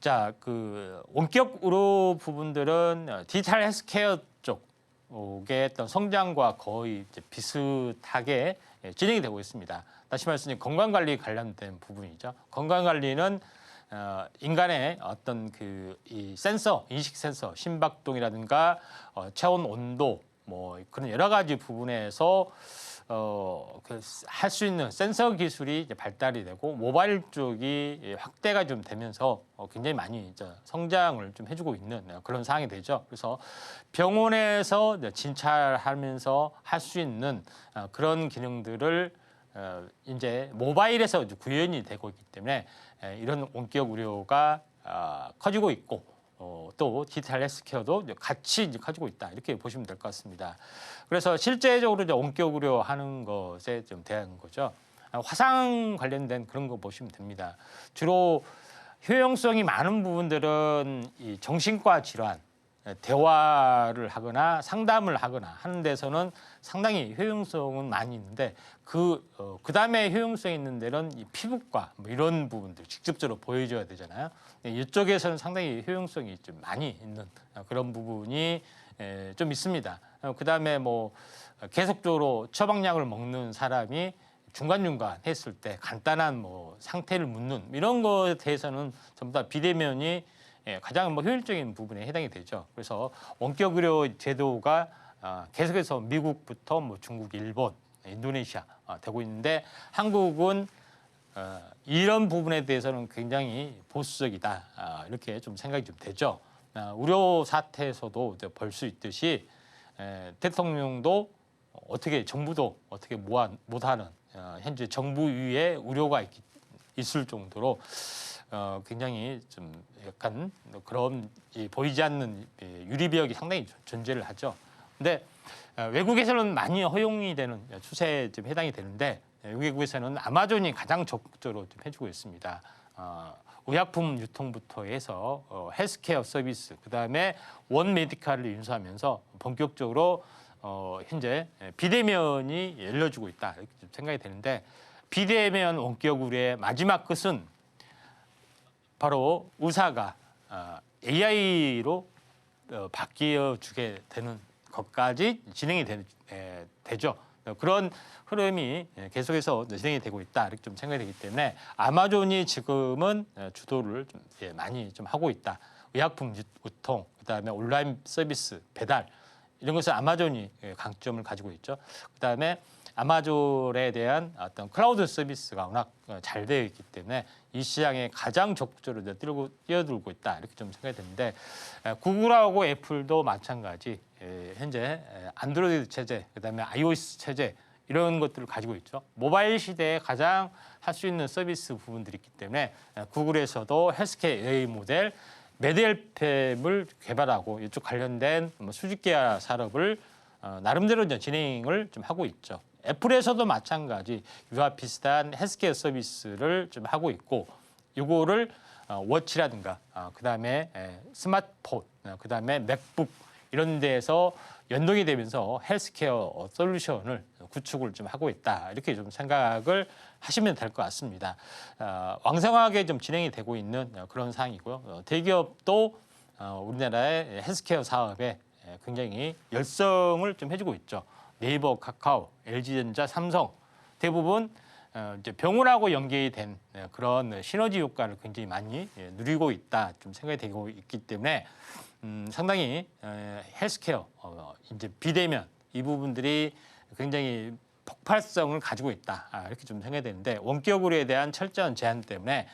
Speaker 3: 자, 그 원격 의료 부분들은 디지털 헬스케어 쪽의 어떤 성장과 거의 이제 비슷하게 진행이 되고 있습니다. 다시 말씀드리면 건강관리 관련된 부분이죠. 건강관리는 인간의 어떤 이 센서, 인식 센서, 심박동이라든가 체온 온도 뭐 그런 여러 가지 부분에서 할 수 있는 센서 기술이 이제 발달이 되고 모바일 쪽이 확대가 좀 되면서 굉장히 많이 이제 성장을 좀 해주고 있는 그런 상황이 되죠. 그래서 병원에서 이제 진찰하면서 할 수 있는 그런 기능들을 이제 모바일에서 이제 구현이 되고 있기 때문에 이런 원격 의료가 커지고 있고 또 디지털 헬스케어도 같이 이제 가지고 있다 이렇게 보시면 될 것 같습니다. 그래서 실제적으로 이제 원격 의료 하는 것에 좀 대한 거죠. 화상 관련된 그런 거 보시면 됩니다. 주로 효용성이 많은 부분들은 이 정신과 질환, 대화를 하거나 상담을 하거나 하는 데서는 상당히 효용성은 많이 있는데 그 다음에 효용성이 있는 데는 이 피부과 뭐 이런 부분들 직접적으로 보여줘야 되잖아요. 이쪽에서는 상당히 효용성이 좀 많이 있는 그런 부분이 좀 있습니다. 그 다음에 뭐 계속적으로 처방약을 먹는 사람이 중간중간 했을 때 간단한 뭐 상태를 묻는 이런 것에 대해서는 전부 다 비대면이 가장 뭐 효율적인 부분에 해당이 되죠. 그래서 원격 의료 제도가 계속해서 미국부터 뭐 중국, 일본, 인도네시아 되고 있는데 한국은 이런 부분에 대해서는 굉장히 보수적이다 이렇게 좀 생각이 좀 되죠. 의료 사태에서도 볼 수 있듯이 대통령도 어떻게 정부도 어떻게 못하는 현재 정부 위에 의료가 있을 정도로 굉장히 좀 약간 그런 보이지 않는 유리벽이 상당히 존재를 하죠. 근데 외국에서는 많이 허용이 되는 추세에 좀 해당이 되는데 외국에서는 아마존이 가장 적극적으로 좀 해주고 있습니다. 의약품 유통부터 해서 헬스케어 서비스, 그다음에 원 메디칼을 인수하면서 본격적으로 현재 비대면이 열려주고 있다 이렇게 좀 생각이 되는데 비대면 원격 의료의 마지막 끝은 바로 의사가 AI로 바뀌어 주게 되는 것까지 진행이 되죠. 그런 흐름이 계속해서 진행이 되고 있다 이렇게 좀 생각이 되기 때문에 아마존이 지금은 주도를 좀 많이 좀 하고 있다. 의약품 유통, 그다음에 온라인 서비스 배달 이런 것은 아마존이 강점을 가지고 있죠. 그다음에 아마존에 대한 어떤 클라우드 서비스가 워낙 잘 되어 있기 때문에 이 시장에 가장 적극적으로 뛰어들고 있다 이렇게 좀 생각이 되는데 구글하고 애플도 마찬가지 현재 안드로이드 체제 그다음에 iOS 체제 이런 것들을 가지고 있죠. 모바일 시대에 가장 할 수 있는 서비스 부분들이 있기 때문에 구글에서도 헬스케어 AI 모델 메디엘팸을 개발하고 이쪽 관련된 수직계열 산업을 나름대로 이제 진행을 좀 하고 있죠. 애플에서도 마찬가지 이와 비슷한 헬스케어 서비스를 좀 하고 있고 이거를 워치라든가 그다음에 스마트폰 그다음에 맥북 이런 데에서 연동이 되면서 헬스케어 솔루션을 구축을 좀 하고 있다 이렇게 좀 생각을 하시면 될 것 같습니다. 왕성하게 좀 진행이 되고 있는 그런 상황이고요. 대기업도 우리나라의 헬스케어 사업에 굉장히 열성을 좀 해주고 있죠. 네이버, 카카오, LG전자, 삼성 대부분 이제 병원하고 연계이 된 그런 시너지 효과를 굉장히 많이 누리고 있다 좀 생각이 되고 있기 때문에 상당히 헬스케어 이제 비대면 이 부분들이 굉장히 폭발성을 가지고 있다 이렇게 좀 생각이 되는데 원격 의료에 대한 철저한 제한 때문에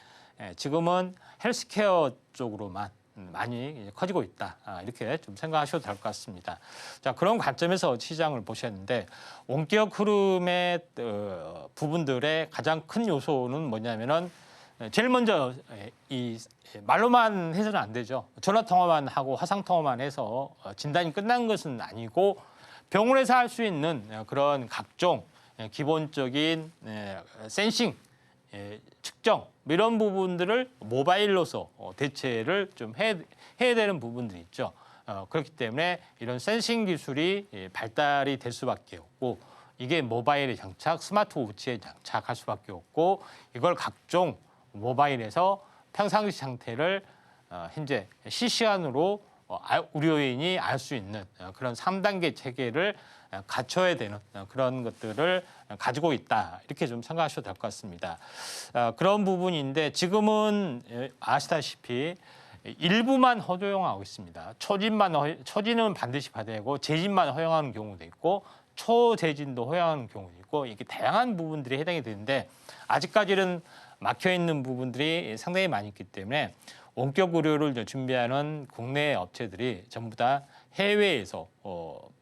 Speaker 3: 지금은 헬스케어 쪽으로만 많이 커지고 있다 이렇게 좀 생각하셔도 될 것 같습니다. 자 그런 관점에서 시장을 보셨는데 원격 흐름의 부분들의 가장 큰 요소는 뭐냐면은 제일 먼저 이 말로만 해서는 안 되죠. 전화 통화만 하고 화상 통화만 해서 진단이 끝난 것은 아니고 병원에서 할 수 있는 그런 각종 기본적인 센싱 측정 이런 부분들을 모바일로서 대체를 좀 해야 되는 부분들이 있죠. 그렇기 때문에 이런 센싱 기술이 발달이 될 수밖에 없고 이게 모바일에 장착, 스마트워치에 장착할 수밖에 없고 이걸 각종 모바일에서 평상시 상태를 현재 실시간으로 의료인이 알 수 있는 그런 3단계 체계를 갖춰야 되는 그런 것들을 가지고 있다 이렇게 좀 생각하셔도 될 것 같습니다. 그런 부분인데 지금은 아시다시피 일부만 허용하고 있습니다. 초진은 반드시 받아야 되고 재진만 허용하는 경우도 있고 초재진도 허용하는 경우도 있고 이렇게 다양한 부분들이 해당이 되는데 아직까지는 막혀 있는 부분들이 상당히 많이 있기 때문에 원격 의료를 준비하는 국내 업체들이 전부 다 해외에서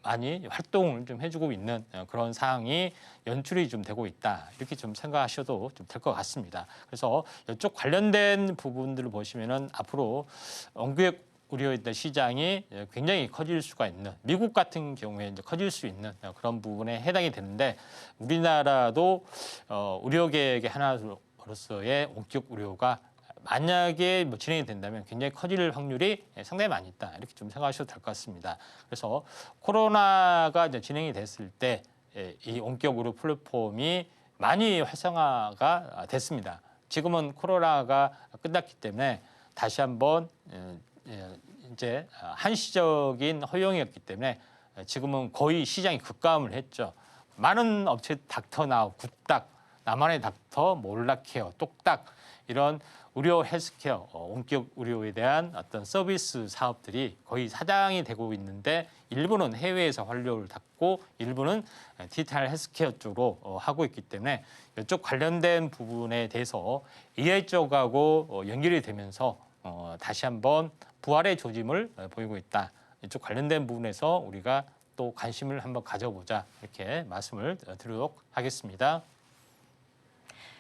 Speaker 3: 많이 활동을 좀 해주고 있는 그런 상황이 연출이 좀 되고 있다 이렇게 좀 생각하셔도 좀 될 것 같습니다. 그래서 이쪽 관련된 부분들을 보시면은 앞으로 원격 의료 시장이 굉장히 커질 수가 있는 미국 같은 경우에 이제 커질 수 있는 그런 부분에 해당이 되는데 우리나라도 의료 계획의 하나로서의 원격 의료가 만약에 진행이 된다면 굉장히 커질 확률이 상당히 많이 있다 이렇게 좀 생각하셔도 될 것 같습니다. 그래서 코로나가 이제 진행이 됐을 때 이 원격 의료 플랫폼이 많이 활성화가 됐습니다. 지금은 코로나가 끝났기 때문에 다시 한번 이제 한시적인 허용이었기 때문에 지금은 거의 시장이 급감을 했죠. 많은 업체 닥터나우, 굿닥, 나만의 닥터, 몰라케어, 똑딱 이런 의료 헬스케어, 원격 의료에 대한 어떤 서비스 사업들이 거의 사장이 되고 있는데 일부는 해외에서 활로를 닫고 일부는 디지털 헬스케어 쪽으로 하고 있기 때문에 이쪽 관련된 부분에 대해서 AI 쪽하고 연결이 되면서 다시 한번 부활의 조짐을 보이고 있다. 이쪽 관련된 부분에서 우리가 또 관심을 한번 가져보자 이렇게 말씀을 드리도록 하겠습니다.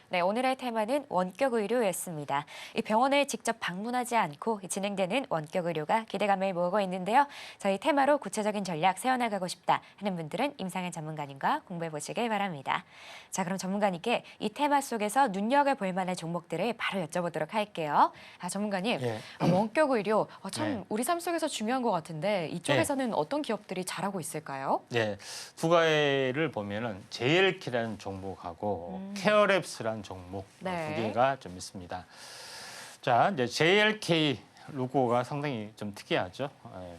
Speaker 2: 네, 오늘의 테마는 원격 의료였습니다. 이 병원을 직접 방문하지 않고 진행되는 원격 의료가 기대감을 모으고 있는데요. 저희 테마로 구체적인 전략 세워나가고 싶다 하는 분들은 임상현 전문가님과 공부해 보시길 바랍니다. 자, 그럼 전문가님께 이 테마 속에서 눈여겨볼 만한 종목들을 바로 여쭤보도록 할게요. 전문가님, 원격 의료 참 우리 삶 속에서 중요한 것 같은데 이쪽에서는 어떤 기업들이 잘하고 있을까요?
Speaker 3: 네, 두 가지를 보면은 JLK라는 종목하고 케어랩스라는 종목 두 개가 좀 있습니다. 자, 이제 JLK 로고가 상당히 좀 특이하죠. 예.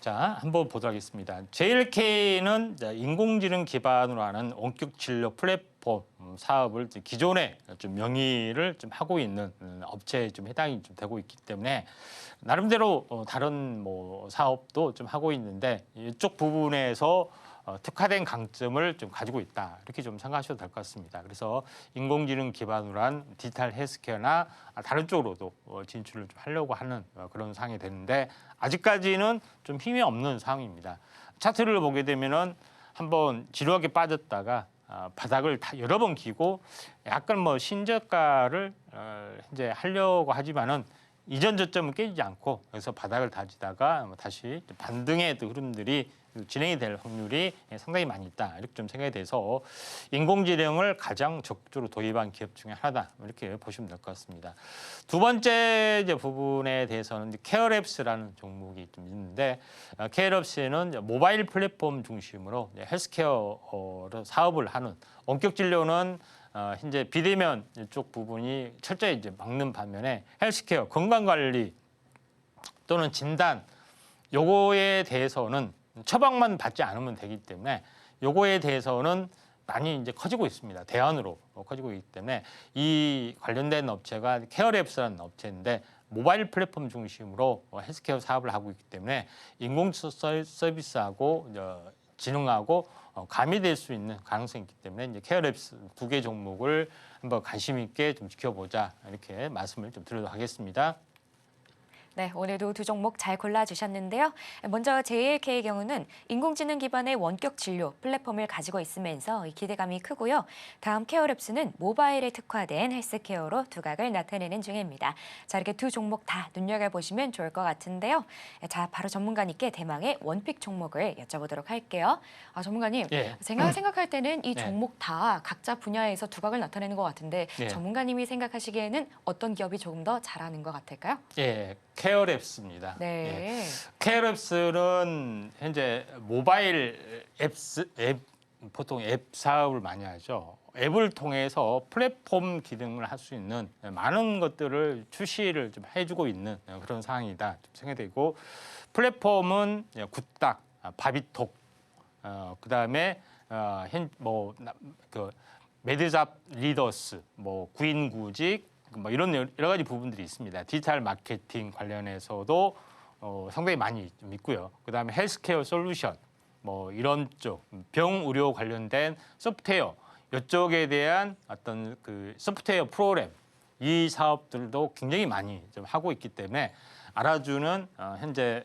Speaker 3: 자, 한번 보도록 하겠습니다. JLK는 인공지능 기반으로 하는 원격 진료 플랫폼 사업을 기존에 좀 명의를 좀 하고 있는 업체에 좀 해당이 좀 되고 있기 때문에 나름대로 다른 뭐 사업도 좀 하고 있는데 이쪽 부분에서 특화된 강점을 좀 가지고 있다. 이렇게 좀 생각하셔도 될 것 같습니다. 그래서 인공지능 기반으로 한 디지털 헬스케어나 다른 쪽으로도 진출을 좀 하려고 하는 그런 상황이 되는데 아직까지는 좀 힘이 없는 상황입니다. 차트를 보게 되면은 한번 지루하게 빠졌다가 바닥을 다 여러 번 기고 약간 뭐 신저가를 이제 하려고 하지만은 이전 저점은 깨지지 않고 여기서 바닥을 다지다가 다시 반등의 흐름들이 진행이 될 확률이 상당히 많이 있다. 이렇게 좀 생각이 돼서 인공지능을 가장 적극적으로 도입한 기업 중에 하나다. 이렇게 보시면 될 것 같습니다. 두 번째 이제 부분에 대해서는 케어랩스라는 종목이 좀 있는데 케어랩스는 모바일 플랫폼 중심으로 헬스케어 사업을 하는 원격 진료는 현재 비대면 쪽 부분이 철저히 이제 막는 반면에 헬스케어 건강관리 또는 진단 요거에 대해서는 처방만 받지 않으면 되기 때문에 요거에 대해서는 많이 이제 커지고 있습니다. 대안으로 커지고 있기 때문에 이 관련된 업체가 케어랩스라는 업체인데 모바일 플랫폼 중심으로 헬스케어 사업을 하고 있기 때문에 인공 서비스하고 지능하고 가미될 수 있는 가능성이 있기 때문에 이제 케어랩스 두 개 종목을 한번 관심 있게 좀 지켜보자 이렇게 말씀을 좀 드리도록 하겠습니다.
Speaker 2: 네, 오늘도 두 종목 잘 골라주셨는데요. 먼저 JLK의 경우는 인공지능 기반의 원격 진료 플랫폼을 가지고 있으면서 기대감이 크고요. 다음 케어랩스는 모바일에 특화된 헬스케어로 두각을 나타내는 중입니다. 자, 이렇게 두 종목 다 눈여겨보시면 좋을 것 같은데요. 자, 바로 전문가님께 대망의 원픽 종목을 여쭤보도록 할게요. 전문가님,
Speaker 3: 예.
Speaker 2: 제가 생각할 때는 이
Speaker 3: 네.
Speaker 2: 종목 다 각자 분야에서 두각을 나타내는 것 같은데
Speaker 3: 예.
Speaker 2: 전문가님이 생각하시기에는 어떤 기업이 조금 더 잘하는 것 같을까요?
Speaker 3: 예, 케어랩스입니다.
Speaker 2: 네.
Speaker 3: 예. 케어랩스는 현재 모바일 앱 보통 앱 사업을 많이 하죠. 앱을 통해서 플랫폼 기능을 할 수 있는 많은 것들을 출시를 좀 해주고 있는 그런 상황이다 생각되고 플랫폼은 굿딱, 바비톡, 그다음에 그 매드잡 리더스, 뭐 구인구직 뭐 이런 여러 가지 부분들이 있습니다. 디지털 마케팅 관련해서도 상당히 많이 좀 있고요. 그다음에 헬스케어 솔루션 뭐 이런 쪽 병 의료 관련된 소프트웨어 이쪽에 대한 어떤 그 소프트웨어 프로그램 이 사업들도 굉장히 많이 좀 하고 있기 때문에 알아주는 현재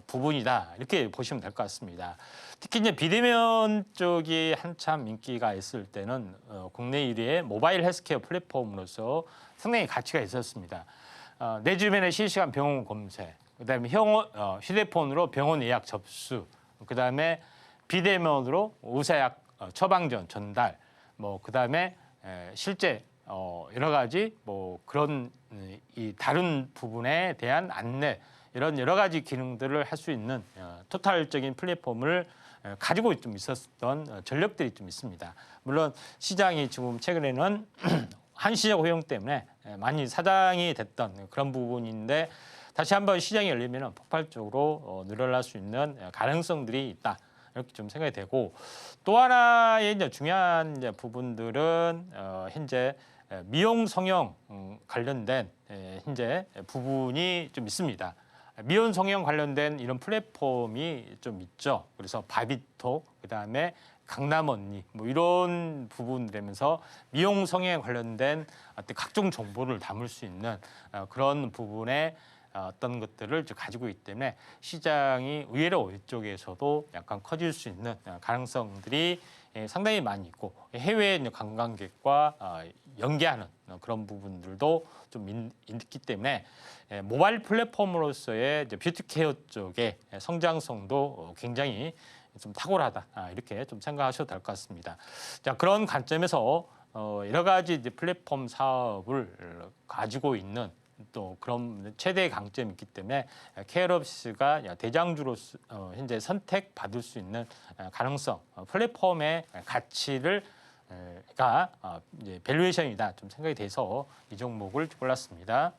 Speaker 3: 부분이다 이렇게 보시면 될 것 같습니다. 특히 이제 비대면 쪽이 한참 인기가 있을 때는 국내 1위의 모바일 헬스케어 플랫폼으로서 상당히 가치가 있었습니다. 내 주변의 실시간 병원 검색, 그다음에 휴대폰으로 병원 예약 접수, 그다음에 비대면으로 의사약 처방전 전달, 뭐 그다음에 실제 여러 가지 뭐 그런 이 다른 부분에 대한 안내 이런 여러 가지 기능들을 할 수 있는 토탈적인 플랫폼을 가지고 좀 있었던 전력들이 좀 있습니다. 물론 시장이 지금 최근에는 한시적 호용 때문에 많이 사장이 됐던 그런 부분인데 다시 한번 시장이 열리면 폭발적으로 늘어날 수 있는 가능성들이 있다. 이렇게 좀 생각이 되고 또 하나의 이제 중요한 이제 부분들은 현재 미용 성형 관련된 현재 부분이 좀 있습니다. 미용 성형 관련된 이런 플랫폼이 좀 있죠. 그래서 바비톡, 그다음에 강남 언니 뭐 이런 부분들이면서 미용 성형에 관련된 어떤 각종 정보를 담을 수 있는 그런 부분에 어떤 것들을 가지고 있기 때문에 시장이 의외로 이쪽에서도 약간 커질 수 있는 가능성들이 상당히 많이 있고 해외 관광객과 연계하는 그런 부분들도 좀 있기 때문에 모바일 플랫폼으로서의 뷰티 케어 쪽의 성장성도 굉장히 좀 탁월하다 이렇게 좀 생각하셔도 될 것 같습니다. 자, 그런 관점에서 여러 가지 이제 플랫폼 사업을 가지고 있는 또 그런 최대의 강점이 있기 때문에 케어랩스가 대장주로서 현재 선택받을 수 있는 가능성, 플랫폼의 가치를 이제 밸류에이션이다 좀 생각이 돼서 이 종목을 골랐습니다.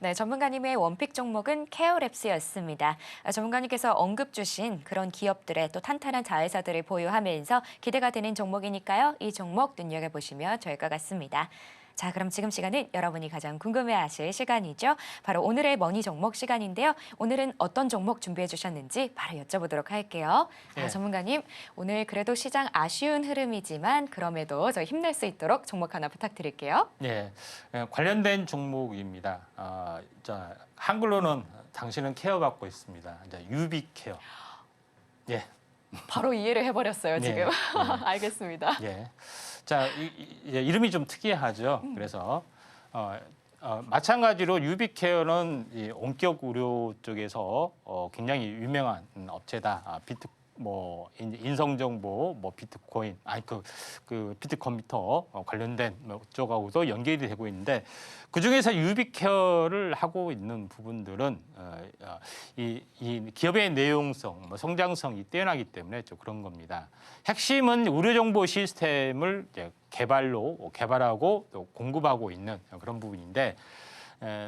Speaker 2: 네, 전문가님의 원픽 종목은 케어랩스였습니다. 전문가님께서 언급 주신 그런 기업들의 또 탄탄한 자회사들을 보유하면서 기대가 되는 종목이니까요. 이 종목 눈여겨보시면 좋을 것 같습니다. 자, 그럼 지금 시간은 여러분이 가장 궁금해하실 시간이죠. 바로 오늘의 머니 종목 시간인데요. 오늘은 어떤 종목 준비해 주셨는지 바로 여쭤보도록 할게요. 자,
Speaker 3: 네.
Speaker 2: 전문가님, 오늘 그래도 시장 아쉬운 흐름이지만 그럼에도 저희 힘낼 수 있도록 종목 하나 부탁드릴게요.
Speaker 3: 네, 관련된 종목입니다. 자, 한글로는 당신은 케어 받고 있습니다. 이제 유비케어. 예,
Speaker 2: 바로 이해를 해버렸어요,
Speaker 3: 네,
Speaker 2: 지금.
Speaker 3: 네.
Speaker 2: 알겠습니다.
Speaker 3: 예. 자, 이름이 좀 특이하죠. 그래서 마찬가지로 유비케어는 이 원격 의료 쪽에서 굉장히 유명한 업체다. 인성정보, 비트코인, 그 비트컴퓨터 관련된 쪽하고도 연결이 되고 있는데 그 중에서 유비케어를 하고 있는 부분들은 이 기업의 내용성, 성장성이 뛰어나기 때문에 좀 그런 겁니다. 핵심은 의료정보 시스템을 이제 개발하고 또 공급하고 있는 그런 부분인데.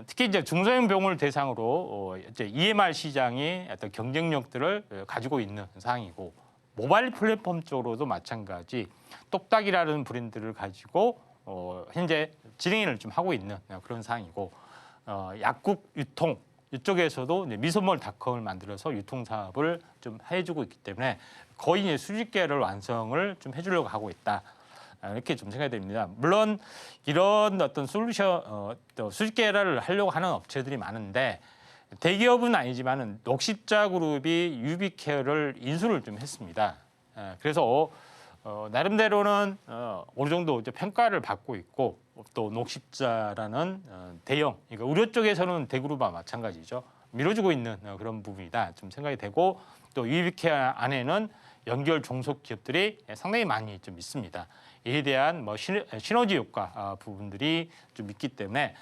Speaker 3: 특히 이제 중소형 병원을 대상으로 이제 EMR 시장이 어떤 경쟁력들을 가지고 있는 상황이고 모바일 플랫폼 쪽으로도 마찬가지 똑딱이라는 브랜드를 가지고 현재 진행을 좀 하고 있는 그런 상황이고 약국 유통 이쪽에서도 이제 미소몰닷컴을 만들어서 유통 사업을 좀 해주고 있기 때문에 거의 이제 수직계를 완성을 좀 해주려고 하고 있다. 이렇게 좀 생각이 됩니다. 물론 이런 어떤 솔루션, 수직계열을 하려고 하는 업체들이 많은데 대기업은 아니지만은 녹십자 그룹이 유비케어를 인수를 좀 했습니다. 그래서 나름대로는 어느 정도 이제 평가를 받고 있고 또 녹십자라는 대형, 그러니까 의료 쪽에서는 대그룹과 마찬가지죠. 밀어주고 있는 그런 부분이다 좀 생각이 되고 또 유비케어 안에는 연결 종속 기업들이 상당히 많이 좀 있습니다. 이에 대한 시너지 효과 부분들이 좀 있기 때문에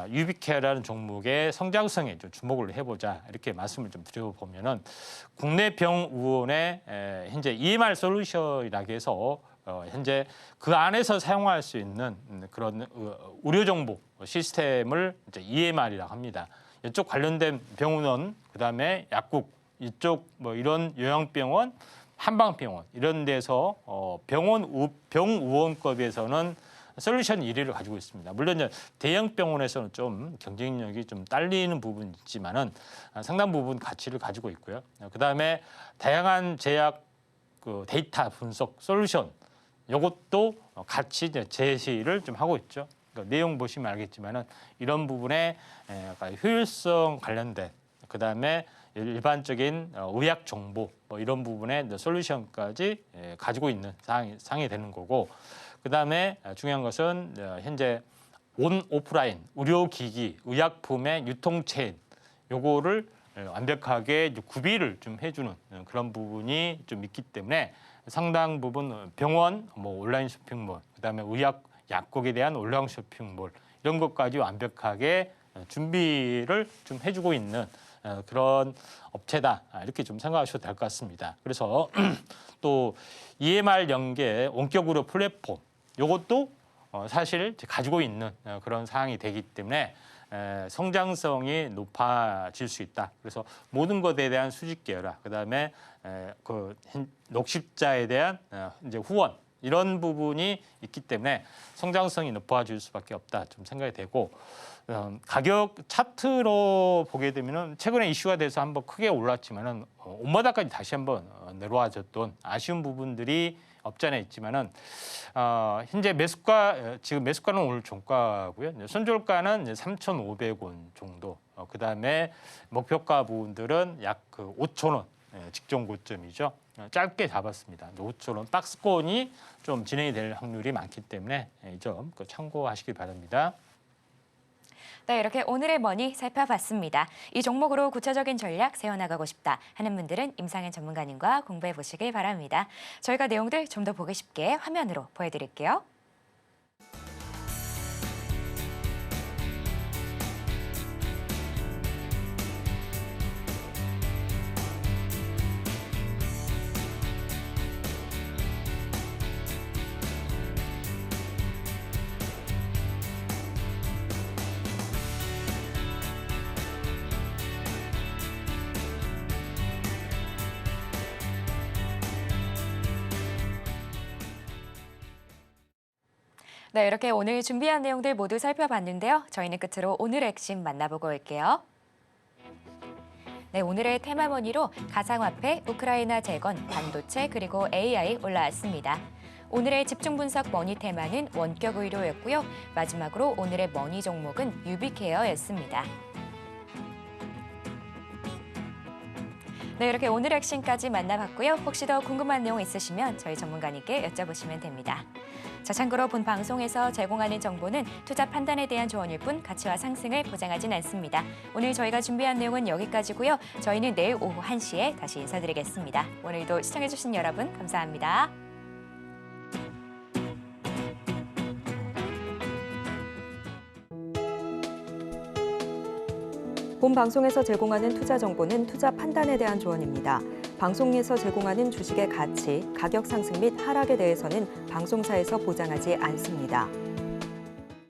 Speaker 3: 유비케어라는 종목의 성장성에 좀 주목을 해보자 이렇게 말씀을 좀 드려보면은 국내 병의원의 현재 EMR 솔루션이라고 해서 현재 그 안에서 사용할 수 있는 그런 의료 정보 시스템을 이제 EMR이라고 합니다. 이쪽 관련된 병원, 그다음에 약국 이쪽 이런 요양병원, 한방병원 이런 데서 병의원급에서는 솔루션 1위를 가지고 있습니다. 물론 이제 대형 병원에서는 좀 경쟁력이 좀 딸리는 부분이 있지만은 상당 부분 가치를 가지고 있고요. 그다음에 다양한 제약 데이터 분석 솔루션 이것도 같이 이제 제시를 좀 하고 있죠. 그러니까 내용 보시면 알겠지만은 이런 부분에 효율성 관련된 그다음에 일반적인 의학 정보 이런 부분에 솔루션까지 가지고 있는 상황이 되는 거고 그다음에 중요한 것은 현재 온 오프라인 의료기기 의약품의 유통체인 요거를 완벽하게 구비를 좀 해주는 그런 부분이 좀 있기 때문에 상당 부분 병원 온라인 쇼핑몰 그다음에 약국에 대한 온라인 쇼핑몰 이런 것까지 완벽하게 준비를 좀 해주고 있는 그런 업체다 이렇게 좀 생각하셔도 될 것 같습니다. 그래서 또 EMR 연계 원격으로 플랫폼 이것도 사실 가지고 있는 그런 사항이 되기 때문에 성장성이 높아질 수 있다. 그래서 모든 것에 대한 수직 계열화, 그다음에 그 녹십자에 대한 이제 후원 이런 부분이 있기 때문에 성장성이 높아질 수밖에 없다 좀 생각이 되고. 가격 차트로 보게 되면은 최근에 이슈가 돼서 한번 크게 올랐지만은 온바닥까지 다시 한번 내려와줬던 아쉬운 부분들이 없지 않아 있지만은 현재 매수가 지금 매수가는 오늘 종가고요. 손절가는 이제 3,500원 정도. 그다음에 목표가 부분들은 약 5,000원 직전 고점이죠. 짧게 잡았습니다. 5,000원 박스권이 좀 진행이 될 확률이 많기 때문에 이 점 참고하시기 바랍니다.
Speaker 2: 네, 이렇게 오늘의 머니 살펴봤습니다. 이 종목으로 구체적인 전략 세워나가고 싶다 하는 분들은 임상현 전문가님과 공부해 보시길 바랍니다. 저희가 내용들 좀 더 보기 쉽게 화면으로 보여드릴게요. 네, 이렇게 오늘 준비한 내용들 모두 살펴봤는데요. 저희는 끝으로 오늘의 핵심 만나보고 올게요. 네, 오늘의 테마머니로 가상화폐, 우크라이나 재건, 반도체 그리고 AI 올라왔습니다. 오늘의 집중 분석 머니 테마는 원격 의료였고요. 마지막으로 오늘의 머니 종목은 유비케어였습니다. 네, 이렇게 오늘의 핵심까지 만나봤고요. 혹시 더 궁금한 내용 있으시면 저희 전문가님께 여쭤보시면 됩니다. 자, 참고로 본 방송에서 제공하는 정보는 투자 판단에 대한 조언일 뿐 가치와 상승을 보장하진 않습니다. 오늘 저희가 준비한 내용은 여기까지고요. 저희는 내일 오후 1시에 다시 인사드리겠습니다. 오늘도 시청해주신 여러분 감사합니다.
Speaker 1: 본 방송에서 제공하는 투자 정보는 투자 판단에 대한 조언입니다. 방송에서 제공하는 주식의 가치, 가격 상승 및 하락에 대해서는 방송사에서 보장하지 않습니다.